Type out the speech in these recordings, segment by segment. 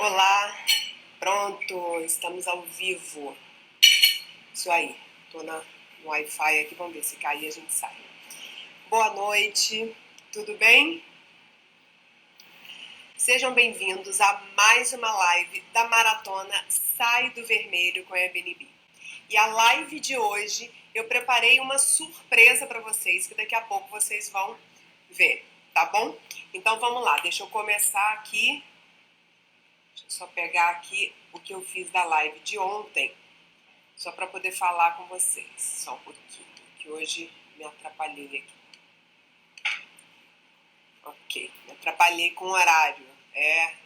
Olá, pronto, estamos ao vivo. Isso aí, tô no Wi-Fi aqui, vamos ver se cair a gente sai. Boa noite, tudo bem? Sejam bem-vindos a mais uma live da Maratona Sai do Vermelho com a Airbnb. E a live de hoje eu preparei uma surpresa para vocês, que daqui a pouco vocês vão ver, tá bom? Então vamos lá, deixa eu começar aqui. Deixa eu só pegar aqui o que eu fiz da live de ontem, só para poder falar com vocês. Só um pouquinho, que hoje me atrapalhei aqui. Ok, me atrapalhei com o horário.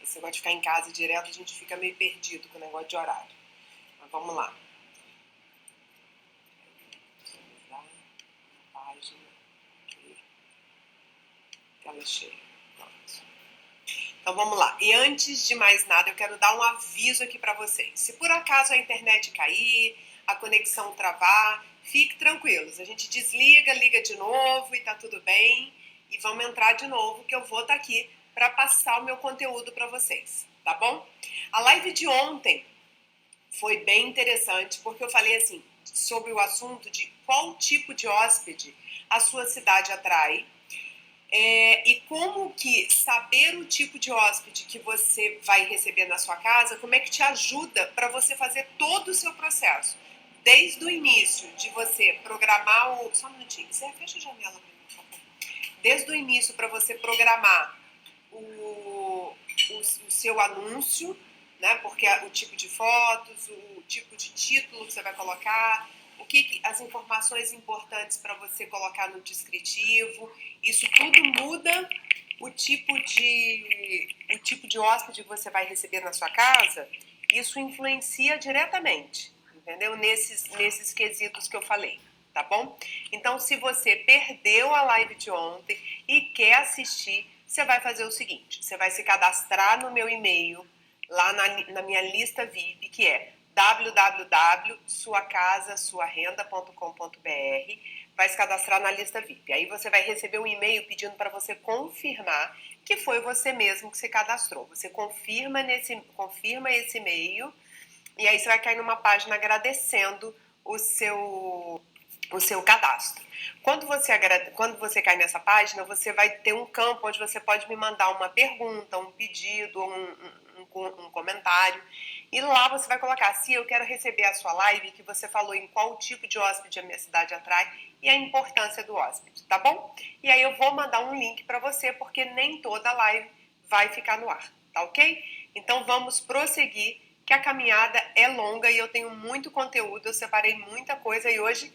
Esse negócio de ficar em casa direto, a gente fica meio perdido com o negócio de horário. Mas vamos lá. Visualizar, página, ok. Tela cheia, pronto. Então vamos lá. E antes de mais nada, eu quero dar um aviso aqui para vocês. Se por acaso a internet cair, a conexão travar, fique tranquilos. A gente desliga, liga de novo e tá tudo bem. E vamos entrar de novo, que eu vou estar aqui para passar o meu conteúdo para vocês, tá bom? A live de ontem foi bem interessante, porque eu falei assim, sobre o assunto de qual tipo de hóspede a sua cidade atrai. E como que saber o tipo de hóspede que você vai receber na sua casa, como é que te ajuda para você fazer todo o seu processo. Desde o início de você programar o... Só um minutinho, você fecha a janela para mim, por favor. Desde o início para você programar o seu anúncio, né? Porque o tipo de fotos, o tipo de título que você vai colocar, as informações importantes para você colocar no descritivo, isso tudo muda o tipo de hóspede que você vai receber na sua casa, isso influencia diretamente, entendeu? Nesses quesitos que eu falei, tá bom? Então, se você perdeu a live de ontem e quer assistir, você vai fazer o seguinte, você vai se cadastrar no meu e-mail, lá na minha lista VIP, que é www.suacasasuarenda.com.br, vai se cadastrar na lista VIP. Aí você vai receber um e-mail pedindo para você confirmar que foi você mesmo que se cadastrou. Você confirma esse e-mail e aí você vai cair numa página agradecendo o seu cadastro. Quando você cai nessa página, você vai ter um campo onde você pode me mandar uma pergunta, um pedido, um comentário. E lá você vai colocar, se eu quero receber a sua live, que você falou em qual tipo de hóspede a minha cidade atrai e a importância do hóspede, tá bom? E aí eu vou mandar um link para você, porque nem toda live vai ficar no ar, tá ok? Então vamos prosseguir, que a caminhada é longa e eu tenho muito conteúdo, eu separei muita coisa e hoje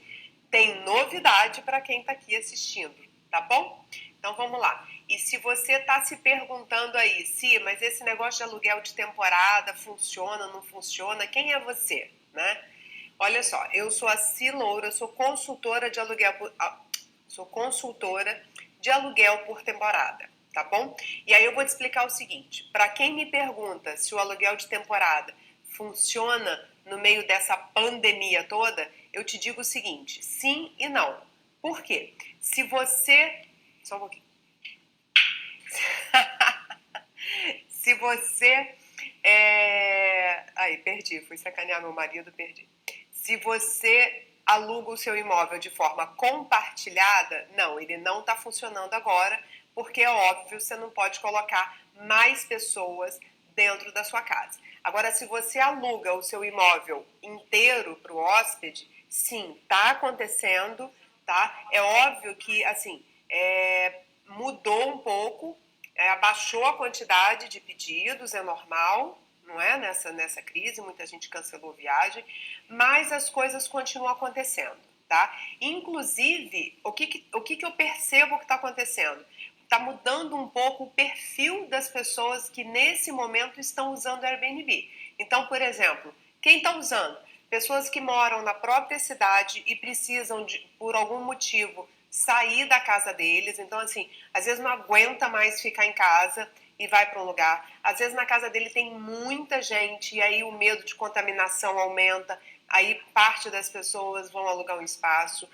tem novidade para quem está aqui assistindo, tá bom? Então vamos lá. E se você está se perguntando aí, mas esse negócio de aluguel de temporada funciona, não funciona? Quem é você, né? Olha só, eu sou a Ciloura, eu sou consultora de aluguel por temporada, tá bom? E aí eu vou te explicar o seguinte, para quem me pergunta se o aluguel de temporada funciona no meio dessa pandemia toda, eu te digo o seguinte, sim e não. Por quê? Se você... Só um pouquinho. Se você... Aí, perdi. Fui sacanear meu marido, perdi. Se você aluga o seu imóvel de forma compartilhada, não, ele não está funcionando agora, porque é óbvio, você não pode colocar mais pessoas dentro da sua casa. Agora, se você aluga o seu imóvel inteiro para o hóspede, sim, está acontecendo, tá? É óbvio que, assim, mudou um pouco, abaixou a quantidade de pedidos, é normal, não é? Nessa crise, muita gente cancelou viagem, mas as coisas continuam acontecendo, tá? Inclusive, o que eu percebo que está acontecendo? Está mudando um pouco o perfil das pessoas que nesse momento estão usando o Airbnb. Então, por exemplo, quem está usando? Pessoas que moram na própria cidade e precisam, por algum motivo, sair da casa deles. Então, assim, às vezes não aguenta mais ficar em casa e vai para um lugar. Às vezes na casa dele tem muita gente e aí o medo de contaminação aumenta. Aí parte das pessoas vão alugar um espaço.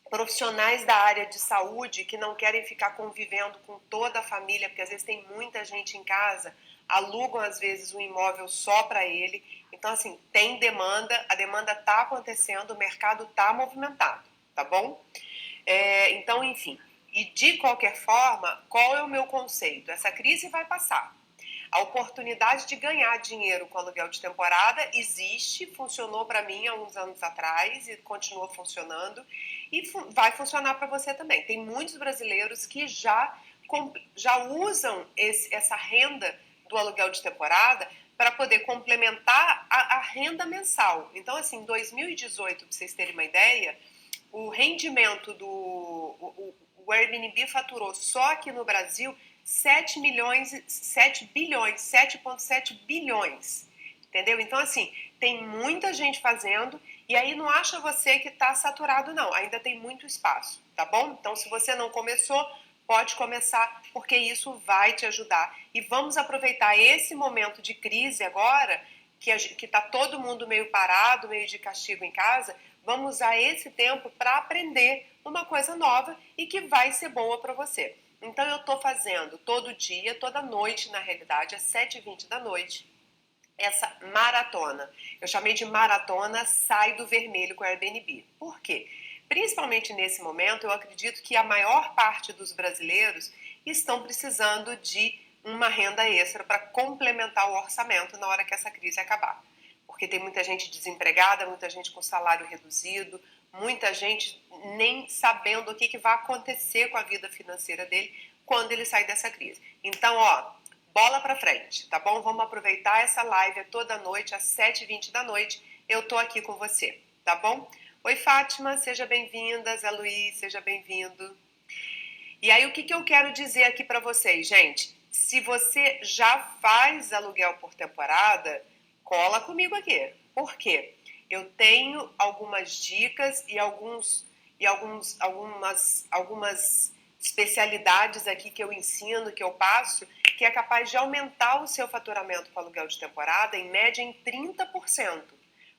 Profissionais da área de saúde que não querem ficar convivendo com toda a família, porque às vezes tem muita gente em casa, alugam às vezes um imóvel só para ele. Então, assim, tem demanda, a demanda está acontecendo, o mercado está movimentado, tá bom? Então, enfim, e de qualquer forma, qual é o meu conceito? Essa crise vai passar. A oportunidade de ganhar dinheiro com aluguel de temporada existe, funcionou para mim há uns anos atrás e continua funcionando e vai funcionar para você também. Tem muitos brasileiros que já usam essa renda do aluguel de temporada para poder complementar a renda mensal. Então, assim, em 2018, para vocês terem uma ideia, o rendimento o Airbnb faturou só aqui no Brasil 7,7 bilhões, entendeu? Então, assim, tem muita gente fazendo e aí não acha você que está saturado, não. Ainda tem muito espaço, tá bom? Então, se você não começou, pode começar, porque isso vai te ajudar. E vamos aproveitar esse momento de crise agora, que está todo mundo meio parado, meio de castigo em casa, vamos usar esse tempo para aprender uma coisa nova e que vai ser boa para você. Então eu estou fazendo todo dia, toda noite, na realidade, às 7h20 da noite, essa maratona. Eu chamei de maratona Sai do Vermelho com a Airbnb. Por quê? Principalmente nesse momento, eu acredito que a maior parte dos brasileiros estão precisando de uma renda extra para complementar o orçamento na hora que essa crise acabar. Porque tem muita gente desempregada, muita gente com salário reduzido, muita gente nem sabendo o que vai acontecer com a vida financeira dele quando ele sair dessa crise. Então, bola pra frente, tá bom? Vamos aproveitar essa live toda noite, às 7h20 da noite. Eu tô aqui com você, tá bom? Oi, Fátima, seja bem-vinda. Zé Luiz, seja bem-vindo. E aí, o que eu quero dizer aqui pra vocês, gente? Se você já faz aluguel por temporada, cola comigo aqui. Por quê? Eu tenho algumas dicas e algumas especialidades aqui que eu ensino, que eu passo, que é capaz de aumentar o seu faturamento com aluguel de temporada em média em 30%.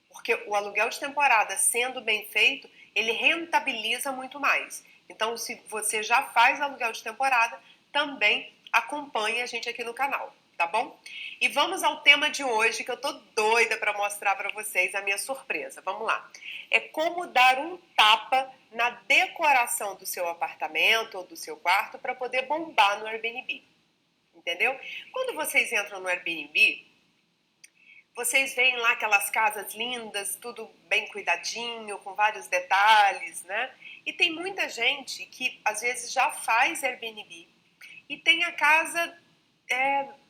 Porque o aluguel de temporada, sendo bem feito, ele rentabiliza muito mais. Então, se você já faz aluguel de temporada, também acompanhe a gente aqui no canal, tá bom? E vamos ao tema de hoje, que eu tô doida para mostrar para vocês a minha surpresa. Vamos lá. É como dar um tapa na decoração do seu apartamento ou do seu quarto para poder bombar no Airbnb. Entendeu? Quando vocês entram no Airbnb, vocês veem lá aquelas casas lindas, tudo bem cuidadinho, com vários detalhes, né? E tem muita gente que às vezes já faz Airbnb e tem a casa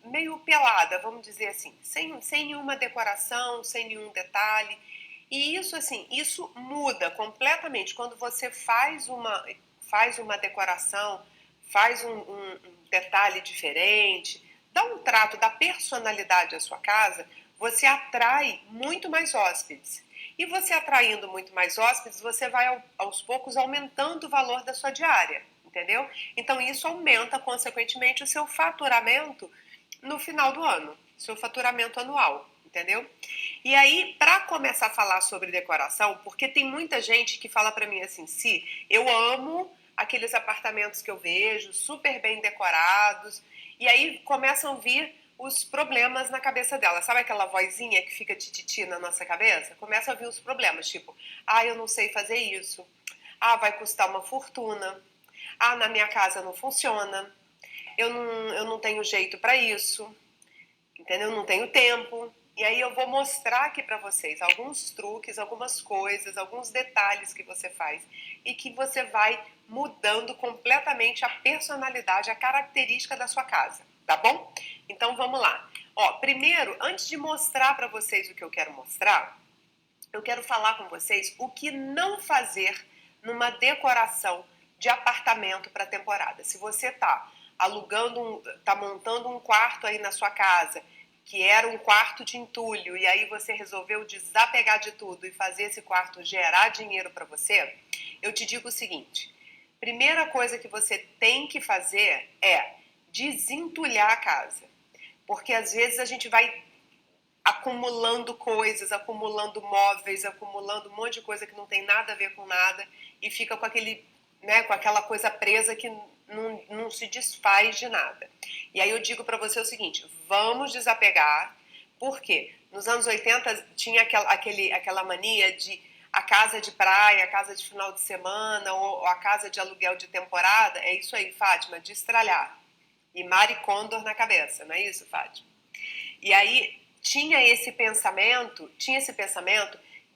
meio pelada, vamos dizer assim, sem nenhuma decoração, sem nenhum detalhe. E isso, assim, isso muda completamente quando você faz uma decoração, faz um detalhe diferente, dá um trato, dá personalidade à sua casa, você atrai muito mais hóspedes. E você atraindo muito mais hóspedes, você vai aos poucos aumentando o valor da sua diária, entendeu? Então isso aumenta, consequentemente, o seu faturamento no final do ano, seu faturamento anual, entendeu? E aí, para começar a falar sobre decoração, porque tem muita gente que fala para mim assim, eu amo aqueles apartamentos que eu vejo, super bem decorados, e aí começam a vir os problemas na cabeça dela. Sabe aquela vozinha que fica tititi na nossa cabeça? Começa a vir os problemas, tipo, eu não sei fazer isso. Vai custar uma fortuna. Na minha casa não funciona. Eu não tenho jeito para isso. Entendeu? Eu não tenho tempo. E aí eu vou mostrar aqui para vocês alguns truques, algumas coisas, alguns detalhes que você faz e que você vai mudando completamente a personalidade, a característica da sua casa, tá bom? Então vamos lá. Primeiro, antes de mostrar para vocês o que eu quero mostrar, eu quero falar com vocês o que não fazer numa decoração de apartamento para temporada. Se você tá tá montando um quarto aí na sua casa, que era um quarto de entulho, e aí você resolveu desapegar de tudo e fazer esse quarto gerar dinheiro para você, eu te digo o seguinte: primeira coisa que você tem que fazer é desentulhar a casa. Porque às vezes a gente vai acumulando coisas, acumulando móveis, acumulando um monte de coisa que não tem nada a ver com nada e fica com com aquela coisa presa que não se desfaz de nada. E aí eu digo para você o seguinte, vamos desapegar, porque nos anos 80 tinha aquela mania de a casa de praia, a casa de final de semana ou a casa de aluguel de temporada. É isso aí, Fátima, de estralhar. E Mari Condor na cabeça, não é isso, Fátima? E aí tinha esse pensamento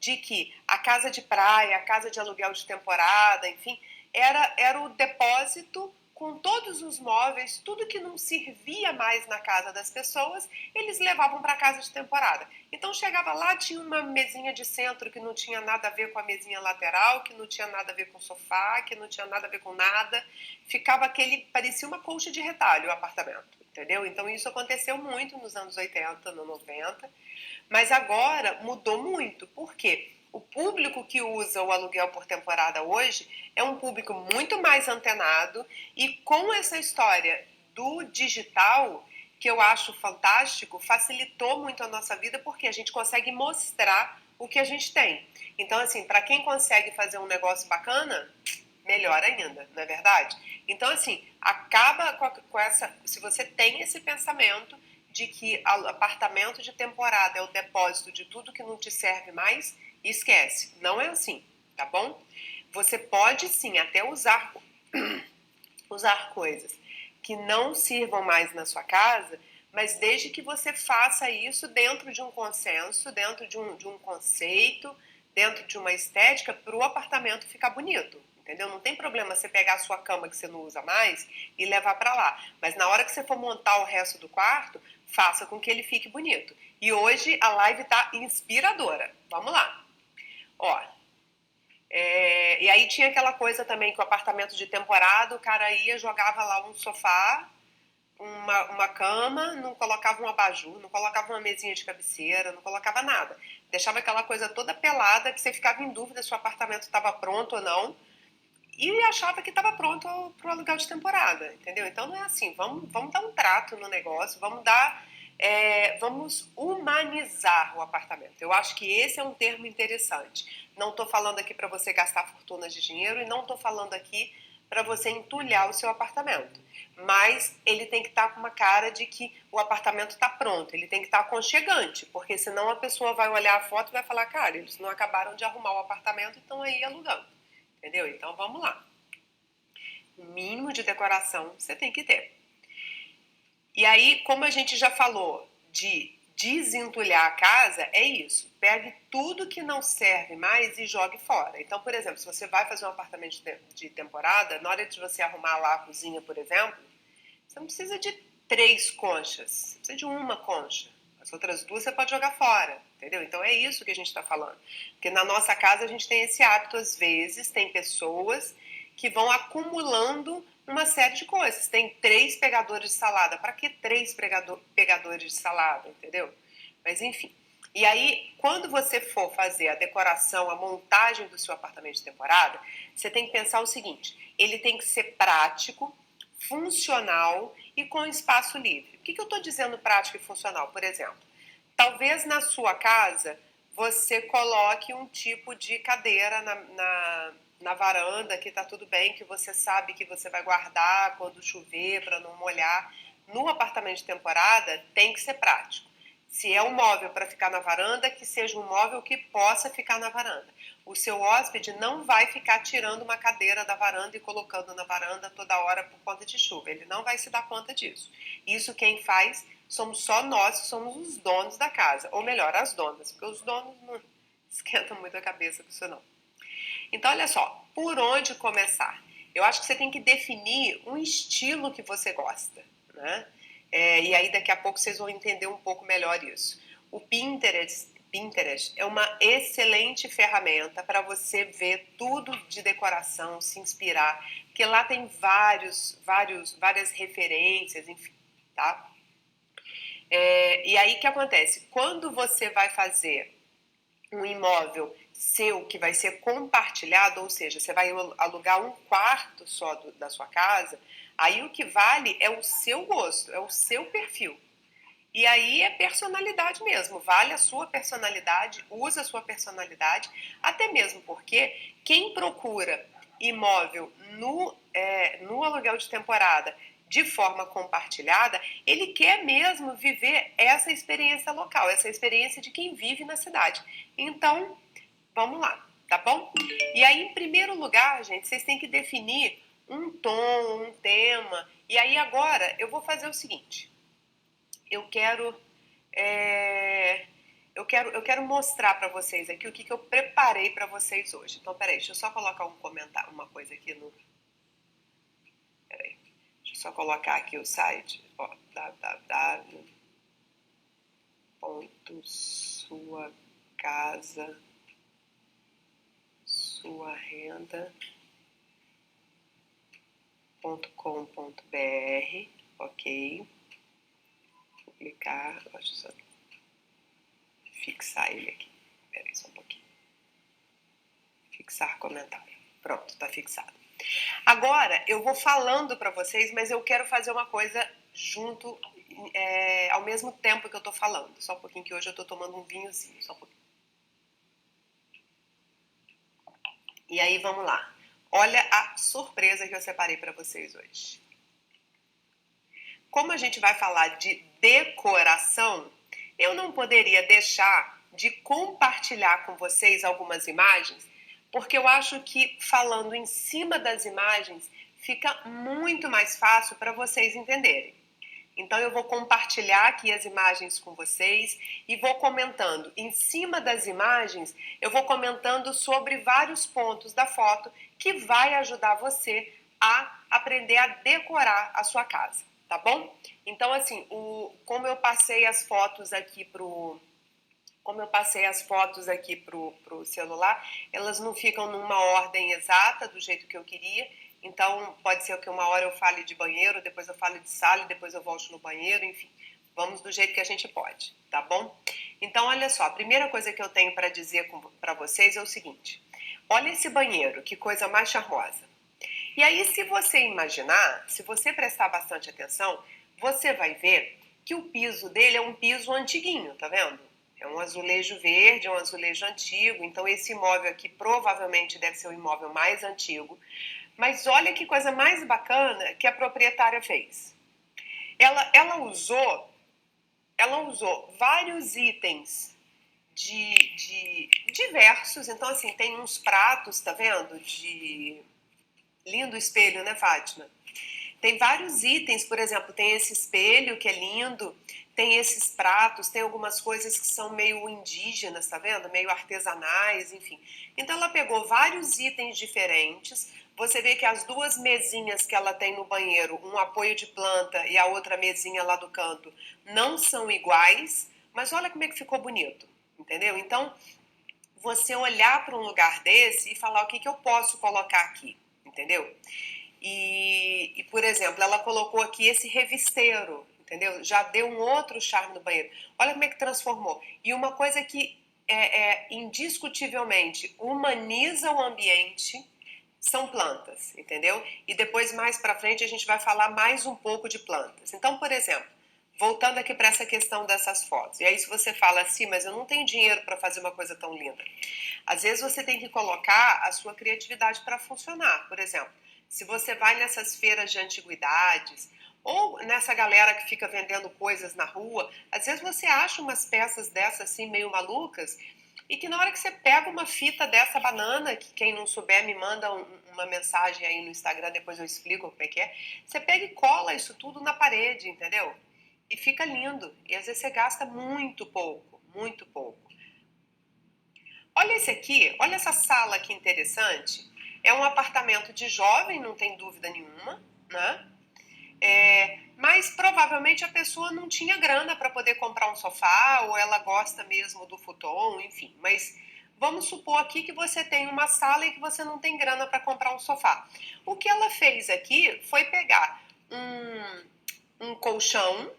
de que a casa de praia, a casa de aluguel de temporada, enfim, era o depósito com todos os móveis, tudo que não servia mais na casa das pessoas, eles levavam para casa de temporada. Então chegava lá, tinha uma mesinha de centro que não tinha nada a ver com a mesinha lateral, que não tinha nada a ver com o sofá, que não tinha nada a ver com nada. Ficava parecia uma colcha de retalho o apartamento, entendeu? Então isso aconteceu muito nos anos 80, no 90, mas agora mudou muito. Por quê? O público que usa o aluguel por temporada hoje é um público muito mais antenado e com essa história do digital, que eu acho fantástico, facilitou muito a nossa vida porque a gente consegue mostrar o que a gente tem. Então, assim, para quem consegue fazer um negócio bacana, melhor ainda, não é verdade? Então, assim, acaba com essa... Se você tem esse pensamento de que apartamento de temporada é o depósito de tudo que não te serve mais, esquece, não é assim, tá bom? Você pode sim até usar coisas que não sirvam mais na sua casa, mas desde que você faça isso dentro de um consenso, dentro de um conceito, dentro de uma estética, para o apartamento ficar bonito, entendeu? Não tem problema você pegar a sua cama que você não usa mais e levar para lá, mas na hora que você for montar o resto do quarto, faça com que ele fique bonito. E hoje a live tá inspiradora. Vamos lá. Ó, e aí tinha aquela coisa também que o apartamento de temporada, o cara ia, jogava lá um sofá, uma cama, não colocava um abajur, não colocava uma mesinha de cabeceira, não colocava nada. Deixava aquela coisa toda pelada que você ficava em dúvida se o apartamento estava pronto ou não e achava que estava pronto para o aluguel de temporada, entendeu? Então não é assim, vamos dar um trato no negócio, vamos humanizar o apartamento. Eu acho que esse é um termo interessante. Não estou falando aqui para você gastar fortunas de dinheiro e não estou falando aqui para você entulhar o seu apartamento. Mas ele tem que estar com uma cara de que o apartamento está pronto, ele tem que estar aconchegante, porque senão a pessoa vai olhar a foto e vai falar, cara, eles não acabaram de arrumar o apartamento e estão aí alugando. Entendeu? Então vamos lá. O mínimo de decoração você tem que ter. E aí, como a gente já falou de desentulhar a casa, é isso. Pegue tudo que não serve mais e jogue fora. Então, por exemplo, se você vai fazer um apartamento de temporada, na hora de você arrumar lá a cozinha, por exemplo, você não precisa de 3 conchas, você precisa de uma concha. As outras 2 você pode jogar fora, entendeu? Então é isso que a gente está falando. Porque na nossa casa a gente tem esse hábito, às vezes, tem pessoas que vão acumulando uma série de coisas. Tem 3 pegadores de salada. Para que 3 pegadores de salada, entendeu? Mas enfim. E aí, quando você for fazer a decoração, a montagem do seu apartamento de temporada, você tem que pensar o seguinte: ele tem que ser prático, funcional e com espaço livre. O que eu estou dizendo prático e funcional? Por exemplo, talvez na sua casa você coloque um tipo de cadeira na varanda, que está tudo bem, que você sabe que você vai guardar quando chover para não molhar. No apartamento de temporada tem que ser prático. Se é um móvel para ficar na varanda, que seja um móvel que possa ficar na varanda. O seu hóspede não vai ficar tirando uma cadeira da varanda e colocando na varanda toda hora por conta de chuva. Ele não vai se dar conta disso. Isso quem faz somos só nós, que somos os donos da casa. Ou melhor, as donas, porque os donos não esquentam muito a cabeça com isso não. Então, olha só, por onde começar? Eu acho que você tem que definir um estilo que você gosta, né? E aí daqui a pouco vocês vão entender um pouco melhor isso. O Pinterest é uma excelente ferramenta para você ver tudo de decoração, se inspirar, porque lá tem várias referências, enfim, tá? E aí o que acontece? Quando você vai fazer um imóvel seu que vai ser compartilhado, ou seja, você vai alugar um quarto só da sua casa, aí o que vale é o seu gosto, é o seu perfil. E aí é personalidade mesmo, vale a sua personalidade, usa a sua personalidade, até mesmo porque quem procura imóvel no aluguel de temporada de forma compartilhada, ele quer mesmo viver essa experiência local, essa experiência de quem vive na cidade. Então, vamos lá, tá bom? E aí, em primeiro lugar, gente, vocês têm que definir um tom, um tema. E aí, agora, eu vou fazer o seguinte. Eu quero mostrar para vocês aqui o que eu preparei para vocês hoje. Então, peraí, deixa eu só colocar um comentário, uma coisa aqui no... Peraí, deixa eu só colocar aqui o site, ó, www.suacasa.com.br, ok. Publicar, deixa eu só fixar ele aqui. Peraí só um pouquinho. Fixar comentário. Pronto, tá fixado. Agora, eu vou falando para vocês, mas eu quero fazer uma coisa junto, ao mesmo tempo que eu tô falando. Só um pouquinho, que hoje eu tô tomando um vinhozinho. Só um pouquinho. E aí, vamos lá. Olha a surpresa que eu separei para vocês hoje. Como a gente vai falar de decoração, eu não poderia deixar de compartilhar com vocês algumas imagens, porque eu acho que falando em cima das imagens fica muito mais fácil para vocês entenderem. Então eu vou compartilhar aqui as imagens com vocês e vou comentando. Em cima das imagens, eu vou comentando sobre vários pontos da foto que vai ajudar você a aprender a decorar a sua casa, tá bom? Então assim, como eu passei as fotos aqui pro celular, elas não ficam numa ordem exata do jeito que eu queria. Então, pode ser que uma hora eu fale de banheiro, depois eu fale de sala, depois eu volte no banheiro, enfim. Vamos do jeito que a gente pode, tá bom? Então, olha só, a primeira coisa que eu tenho para dizer para vocês é o seguinte. Olha esse banheiro, que coisa mais charmosa. E aí, se você imaginar, se você prestar bastante atenção, você vai ver que o piso dele é um piso antiguinho, tá vendo? É um azulejo verde, é um azulejo antigo. Então, esse imóvel aqui provavelmente deve ser o imóvel mais antigo. Mas olha que coisa mais bacana que a proprietária fez. Ela usou vários itens de diversos. Então, assim, tem uns pratos, tá vendo? Lindo espelho, né, Fátima? Tem vários itens, por exemplo, tem esse espelho que é lindo, tem esses pratos, tem algumas coisas que são meio indígenas, tá vendo? Meio artesanais, enfim. Então ela pegou vários itens diferentes. Você vê que as duas mesinhas que ela tem no banheiro, um apoio de planta e a outra mesinha lá do canto, não são iguais, mas olha como é que ficou bonito, entendeu? Então, você olhar para um lugar desse e falar o que eu posso colocar aqui, entendeu? E, por exemplo, ela colocou aqui esse revisteiro, entendeu? Já deu um outro charme no banheiro. Olha como é que transformou. E uma coisa que indiscutivelmente humaniza o ambiente são plantas, entendeu? E depois, mais pra frente, a gente vai falar mais um pouco de plantas. Então, por exemplo, voltando aqui para essa questão dessas fotos. E aí, se você fala assim, mas eu não tenho dinheiro para fazer uma coisa tão linda. Às vezes você tem que colocar a sua criatividade para funcionar. Por exemplo, se você vai nessas feiras de antiguidades ou nessa galera que fica vendendo coisas na rua, às vezes você acha umas peças dessas assim meio malucas e que na hora que você pega uma fita dessa banana, que quem não souber me manda uma mensagem aí no Instagram, depois eu explico como é que é, você pega e cola isso tudo na parede, entendeu? E fica lindo. E às vezes você gasta muito pouco, muito pouco. Olha esse aqui, olha essa sala que interessante. É um apartamento de jovem, não tem dúvida nenhuma, né? Mas provavelmente a pessoa não tinha grana para poder comprar um sofá, ou ela gosta mesmo do futon, enfim. Mas vamos supor aqui que você tem uma sala e que você não tem grana para comprar um sofá. O que ela fez aqui foi pegar um colchão,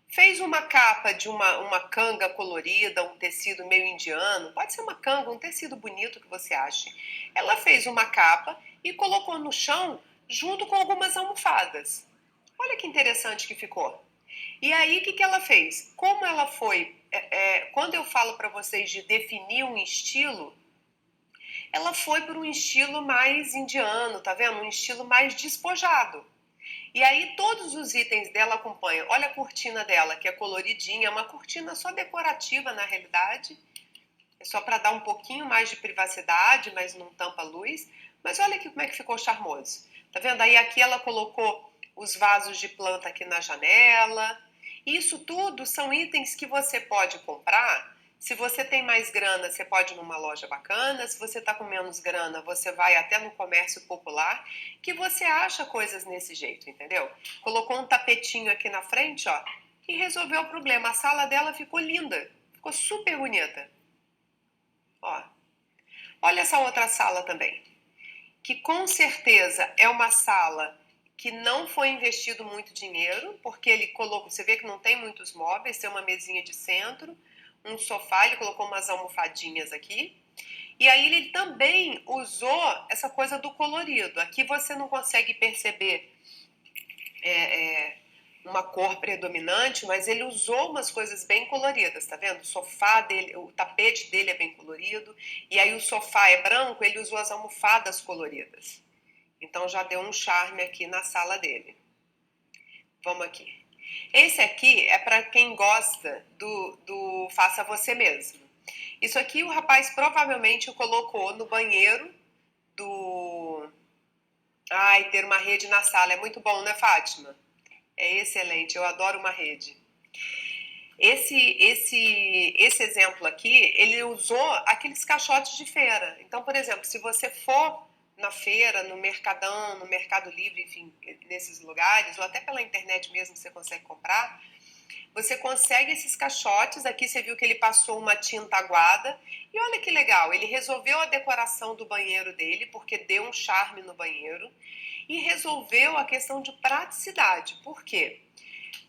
fez uma capa de uma canga colorida, um tecido meio indiano, pode ser uma canga, um tecido bonito que você ache. Ela fez uma capa e colocou no chão junto com algumas almofadas. Olha que interessante que ficou. E aí, o que ela fez? Como ela foi... quando eu falo para vocês de definir um estilo, ela foi por um estilo mais indiano, tá vendo? Um estilo mais despojado. E aí todos os itens dela acompanham. Olha a cortina dela, que é coloridinha, é uma cortina só decorativa na realidade. É só para dar um pouquinho mais de privacidade, mas não tampa a luz. Mas olha aqui como é que ficou charmoso. Tá vendo? Aí aqui ela colocou os vasos de planta aqui na janela. Isso tudo são itens que você pode comprar. Se você tem mais grana, você pode ir numa loja bacana. Se você está com menos grana, você vai até no comércio popular, que você acha coisas nesse jeito, entendeu? Colocou um tapetinho aqui na frente, ó, e resolveu o problema. A sala dela ficou linda, ficou super bonita. Ó, olha essa outra sala também, que com certeza é uma sala que não foi investido muito dinheiro, porque ele colocou, você vê que não tem muitos móveis, tem uma mesinha de centro, um sofá, ele colocou umas almofadinhas aqui, e aí ele também usou essa coisa do colorido. Aqui você não consegue perceber uma cor predominante, mas ele usou umas coisas bem coloridas, tá vendo? O sofá dele, o tapete dele é bem colorido, e aí o sofá é branco, ele usou as almofadas coloridas. Então já deu um charme aqui na sala dele. Vamos aqui. Esse aqui é para quem gosta do faça você mesmo. Isso aqui o rapaz provavelmente colocou no banheiro do... Ai, ter uma rede na sala é muito bom, né, Fátima? É excelente, eu adoro uma rede. Esse exemplo aqui, ele usou aqueles caixotes de feira. Então, por exemplo, se você for na feira, no Mercadão, no Mercado Livre, enfim, nesses lugares, ou até pela internet mesmo você consegue comprar, você consegue esses caixotes. Aqui você viu que ele passou uma tinta aguada. E olha que legal, ele resolveu a decoração do banheiro dele, porque deu um charme no banheiro, e resolveu a questão de praticidade. Por quê?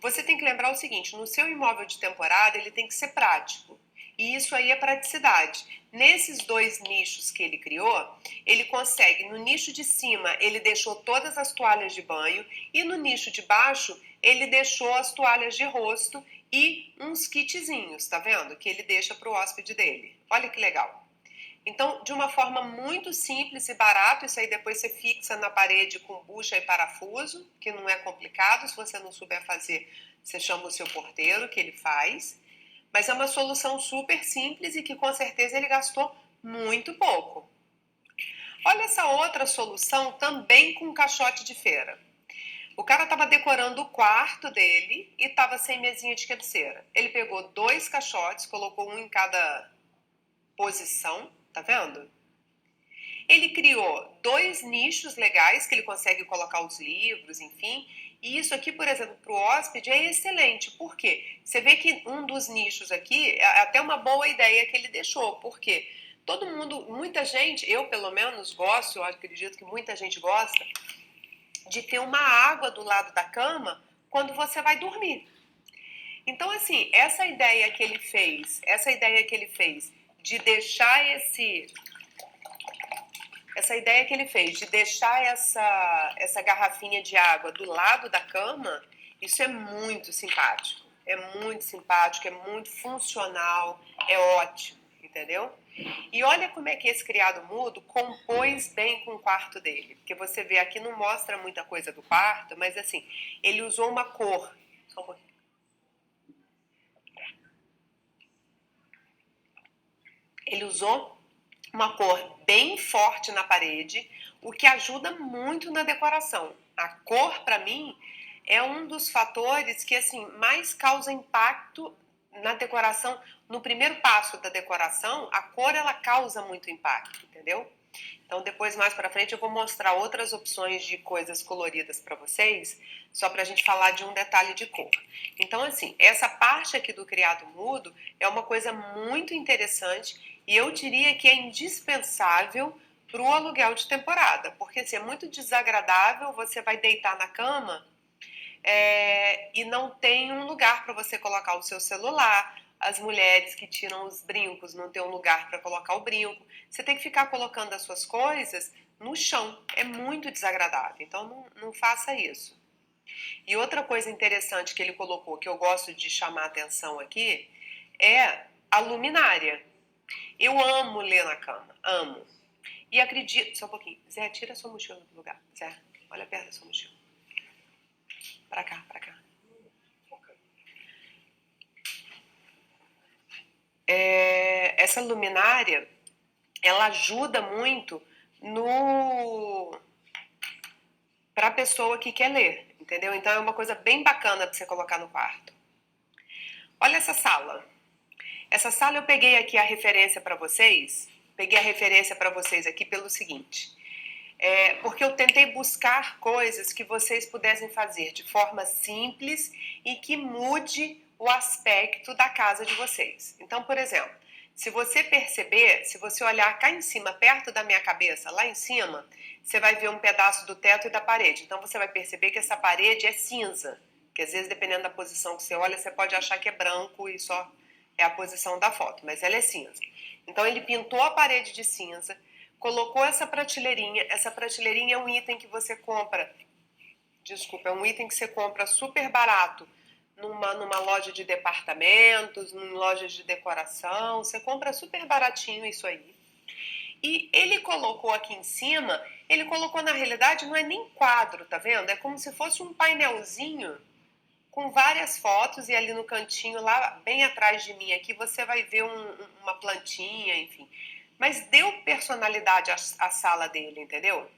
Você tem que lembrar o seguinte, no seu imóvel de temporada ele tem que ser prático. E isso aí é praticidade. Nesses dois nichos que ele criou, ele consegue, no nicho de cima ele deixou todas as toalhas de banho e no nicho de baixo ele deixou as toalhas de rosto e uns kitzinhos, tá vendo? Que ele deixa para o hóspede dele. Olha que legal. Então, de uma forma muito simples e barata, isso aí depois você fixa na parede com bucha e parafuso, que não é complicado. Se você não souber fazer, você chama o seu porteiro, que ele faz. Mas é uma solução super simples e que com certeza ele gastou muito pouco. Olha essa outra solução também com caixote de feira. O cara estava decorando o quarto dele e estava sem mesinha de cabeceira. Ele pegou dois caixotes, colocou um em cada posição, tá vendo? Ele criou dois nichos legais que ele consegue colocar os livros, enfim. E isso aqui, por exemplo, para o hóspede é excelente. Por quê? Você vê que um dos nichos aqui é até uma boa ideia que ele deixou. Por quê? Todo mundo, muita gente, eu pelo menos gosto, eu acredito que muita gente gosta, de ter uma água do lado da cama quando você vai dormir. Então, assim, essa ideia que ele fez de deixar essa ideia que ele fez de deixar essa garrafinha de água do lado da cama, isso é muito simpático. É muito simpático, é muito funcional, é ótimo, entendeu? E olha como é que esse criado mudo compôs bem com o quarto dele. Porque você vê aqui, não mostra muita coisa do quarto, mas assim, ele usou uma cor. Só um pouquinho. Ele usou uma cor bem forte na parede, o que ajuda muito na decoração. A cor, para mim, é um dos fatores que assim mais causa impacto na decoração. No primeiro passo da decoração, a cor ela causa muito impacto, entendeu? Então depois mais para frente eu vou mostrar outras opções de coisas coloridas para vocês, só para a gente falar de um detalhe de cor. Então assim, essa parte aqui do criado mudo é uma coisa muito interessante e eu diria que é indispensável para o aluguel de temporada, porque assim, é muito desagradável, você vai deitar na cama e não tem um lugar para você colocar o seu celular. As mulheres que tiram os brincos não tem um lugar para colocar o brinco. Você tem que ficar colocando as suas coisas no chão. É muito desagradável. Então não faça isso. E outra coisa interessante que ele colocou, que eu gosto de chamar a atenção aqui, é a luminária. Eu amo ler na cama, amo. E acredito... Só um pouquinho. Zé, tira a sua mochila do lugar. Zé, olha perto da sua mochila. Pra cá, pra cá. Essa luminária, ela ajuda muito para a pessoa que quer ler, entendeu? Então é uma coisa bem bacana para você colocar no quarto. Olha essa sala. Essa sala eu peguei aqui a referência para vocês. Peguei a referência para vocês aqui pelo seguinte. Porque eu tentei buscar coisas que vocês pudessem fazer de forma simples e que mude o aspecto da casa de vocês. Então, por exemplo, se você perceber, se você olhar cá em cima, perto da minha cabeça, lá em cima, você vai ver um pedaço do teto e da parede. Então, você vai perceber que essa parede é cinza. Que às vezes, dependendo da posição que você olha, você pode achar que é branco e só é a posição da foto, mas ela é cinza. Então, ele pintou a parede de cinza, colocou essa prateleirinha é um item que você compra, é um item que você compra super barato numa loja de departamentos, em lojas de decoração, você compra super baratinho isso aí. E ele colocou aqui em cima, ele colocou na realidade, não é nem quadro, tá vendo? É como se fosse um painelzinho com várias fotos e ali no cantinho, lá bem atrás de mim aqui, você vai ver uma plantinha, enfim. Mas deu personalidade à sala dele, entendeu?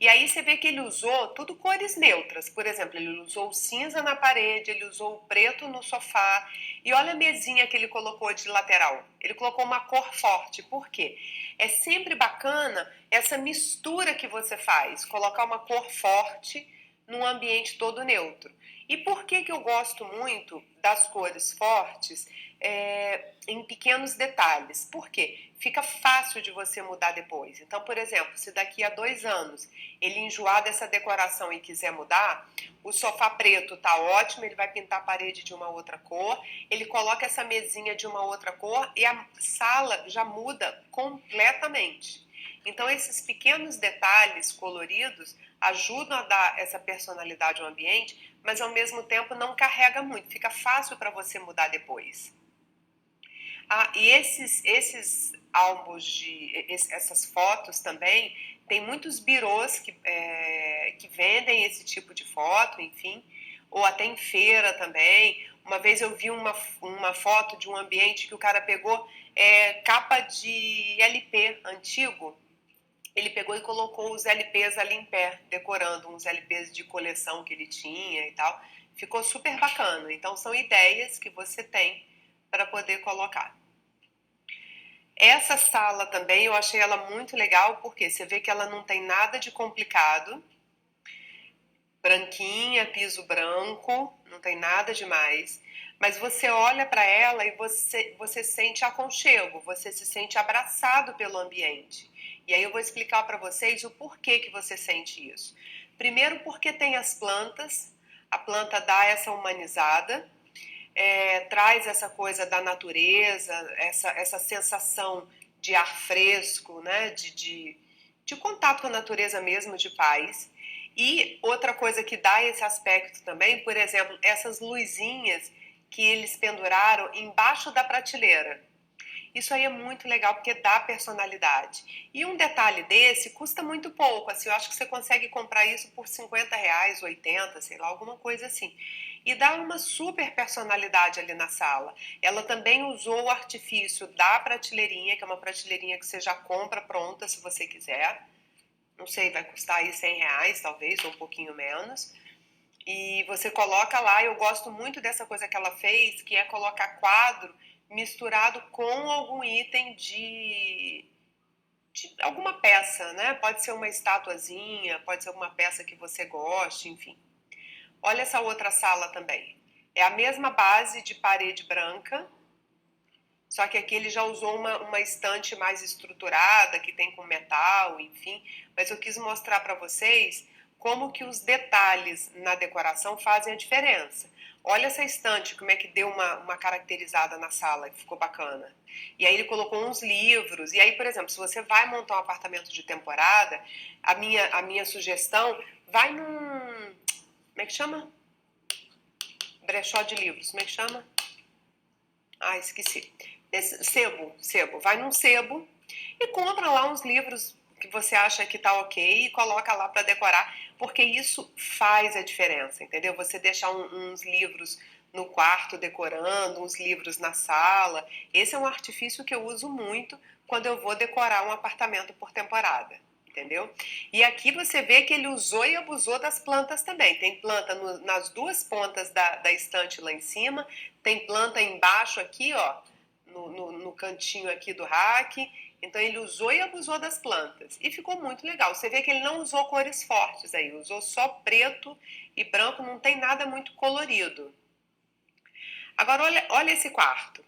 E aí você vê que ele usou tudo cores neutras. Por exemplo, ele usou o cinza na parede, ele usou o preto no sofá. E olha a mesinha que ele colocou de lateral. Ele colocou uma cor forte. Por quê? É sempre bacana essa mistura que você faz. Colocar uma cor forte num ambiente todo neutro. E por que eu gosto muito das cores fortes em pequenos detalhes? Por quê? Fica fácil de você mudar depois. Então, por exemplo, se daqui a 2 anos ele enjoar dessa decoração e quiser mudar, o sofá preto tá ótimo, ele vai pintar a parede de uma outra cor, ele coloca essa mesinha de uma outra cor e a sala já muda completamente. Então, esses pequenos detalhes coloridos ajudam a dar essa personalidade ao ambiente, mas ao mesmo tempo não carrega muito, fica fácil para você mudar depois. E esses álbuns essas fotos também, tem muitos birôs que vendem esse tipo de foto, enfim, ou até em feira também. Uma vez eu vi uma foto de um ambiente que o cara pegou capa de LP antigo. Ele pegou e colocou os LPs ali em pé, decorando uns LPs de coleção que ele tinha e tal. Ficou super bacana. Então são ideias que você tem para poder colocar. Essa sala também eu achei ela muito legal porque você vê que ela não tem nada de complicado. Branquinha, piso branco, não tem nada demais. Mas você olha para ela e você sente aconchego, você se sente abraçado pelo ambiente. E aí eu vou explicar para vocês o porquê que você sente isso. Primeiro porque tem as plantas, a planta dá essa humanizada, traz essa coisa da natureza, essa sensação de ar fresco, né? de contato com a natureza mesmo, de paz. E outra coisa que dá esse aspecto também, por exemplo, essas luzinhas que eles penduraram embaixo da prateleira. Isso aí é muito legal porque dá personalidade. E um detalhe desse custa muito pouco, assim, eu acho que você consegue comprar isso por R$50, 80, sei lá, alguma coisa assim. E dá uma super personalidade ali na sala. Ela também usou o artifício da prateleirinha, que é uma prateleirinha que você já compra pronta se você quiser. Não sei, vai custar aí R$100 talvez, ou um pouquinho menos. E você coloca lá, eu gosto muito dessa coisa que ela fez, que é colocar quadro misturado com algum item de alguma peça, né? Pode ser uma estatuazinha, pode ser alguma peça que você goste, enfim. Olha essa outra sala também. É a mesma base de parede branca, só que aqui ele já usou uma estante mais estruturada, que tem com metal, enfim. Mas eu quis mostrar para vocês como que os detalhes na decoração fazem a diferença. Olha essa estante, como é que deu uma caracterizada na sala, que ficou bacana. E aí ele colocou uns livros. E aí, por exemplo, se você vai montar um apartamento de temporada, a minha sugestão, vai num... Como é que chama? Brechó de livros, como é que chama? Esqueci. Sebo. Vai num sebo e compra lá uns livros que você acha que tá ok e coloca lá para decorar, porque isso faz a diferença, entendeu? Você deixar uns livros no quarto decorando, uns livros na sala. Esse é um artifício que eu uso muito quando eu vou decorar um apartamento por temporada, entendeu? E aqui você vê que ele usou e abusou das plantas também. Tem planta nas duas pontas da estante lá em cima, tem planta embaixo aqui, ó, no cantinho aqui do rack. Então ele usou e abusou das plantas. E ficou muito legal. Você vê que ele não usou cores fortes aí, usou só preto e branco, não tem nada muito colorido. Agora olha esse quarto.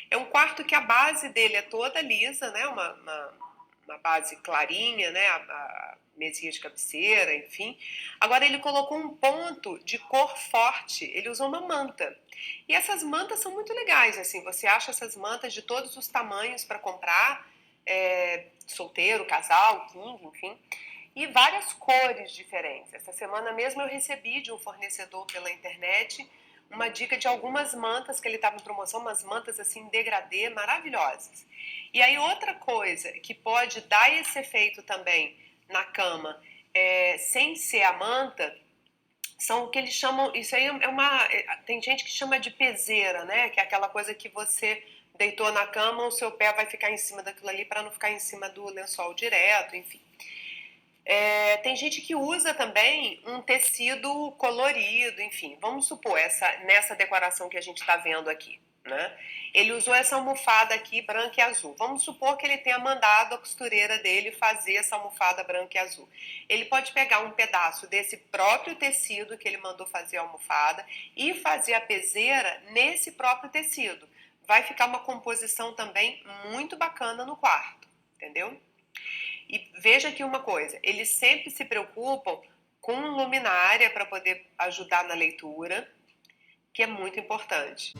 É um quarto que a base dele é toda lisa, né? Uma base clarinha, né? A mesinha de cabeceira, enfim. Agora ele colocou um ponto de cor forte. Ele usou uma manta. E essas mantas são muito legais, assim. Você acha essas mantas de todos os tamanhos para comprar, solteiro, casal, king, enfim. E várias cores diferentes. Essa semana mesmo eu recebi de um fornecedor pela internet uma dica de algumas mantas que ele estava em promoção, umas mantas assim degradê maravilhosas. E aí outra coisa que pode dar esse efeito também na cama, sem ser a manta, são o que eles chamam, isso aí tem gente que chama de peseira, né? Que é aquela coisa que você deitou na cama, o seu pé vai ficar em cima daquilo ali para não ficar em cima do lençol direto, enfim. Tem gente que usa também um tecido colorido, enfim. Vamos supor, nessa decoração que a gente está vendo aqui, né? Ele usou essa almofada aqui branca e azul. Vamos supor que ele tenha mandado a costureira dele fazer essa almofada branca e azul. Ele pode pegar um pedaço desse próprio tecido que ele mandou fazer a almofada e fazer a peseira nesse próprio tecido. Vai ficar uma composição também muito bacana no quarto, entendeu? E veja aqui uma coisa, eles sempre se preocupam com luminária para poder ajudar na leitura, que é muito importante.